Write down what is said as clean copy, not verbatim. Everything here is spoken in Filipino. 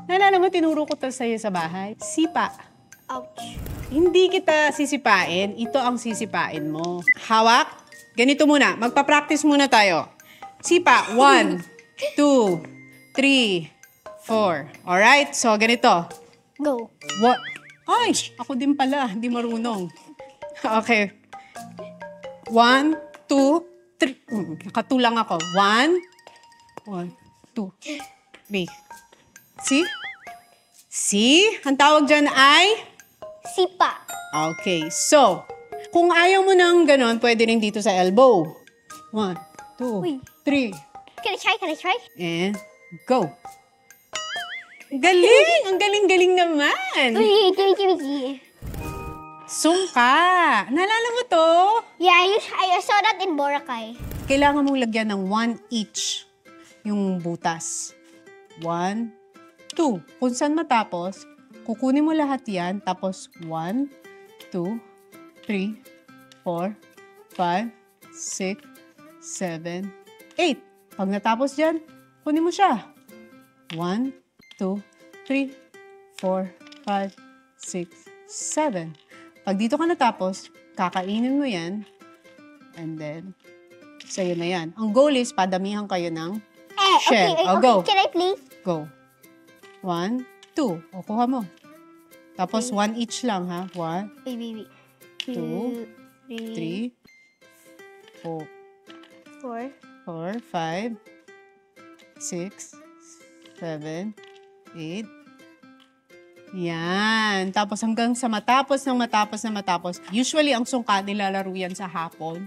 Naalala mo, tinuro ko to sa'yo sa bahay. Sipa. Ouch. Hindi kita sisipain. Ito ang sisipain mo. Hawak. Ganito muna. Magpa-practice muna tayo. Sipa. 1, 2, 3, 4. Alright? So, ganito. Go. What? Ay! Ako din pala. Hindi marunong. Okay. 1, 2, 3. Nakatulang ako. 1, 2, 3. See? See? Ang tawag dyan ay? Sipa. Okay. So, kung ayaw mo ng ganon, pwede rin dito sa elbow. 1, 2, 3. Can I try? Can I try? And go. Galing! Ang galing-galing naman! Uy, give. Sungka! Naalala mo to? Yeah, I saw that in Boracay. Kailangan mong lagyan ng 1 each yung butas. 1, 2. Kung saan matapos, kukunin mo lahat yan. Tapos 1, 2, 3, 4, 5, 6, 7, 8. Pag natapos dyan, kunin mo siya. 1, 2, 3, 4, 5, 6, 7. Pag dito ka natapos, kakainin mo yan. And then, sa'yo na yan. Ang goal is, padamihan kayo ng shell. Okay, Go. Can I please? Go. 1, 2. O, kuha mo. Tapos, 1 each lang, ha? 1, Wait. 2, 3, 3, 4, 4. 4, 5, 6, 7, 8. Yan. Tapos hanggang sa matapos. Usually, ang sungka nilalaro yan sa hapon.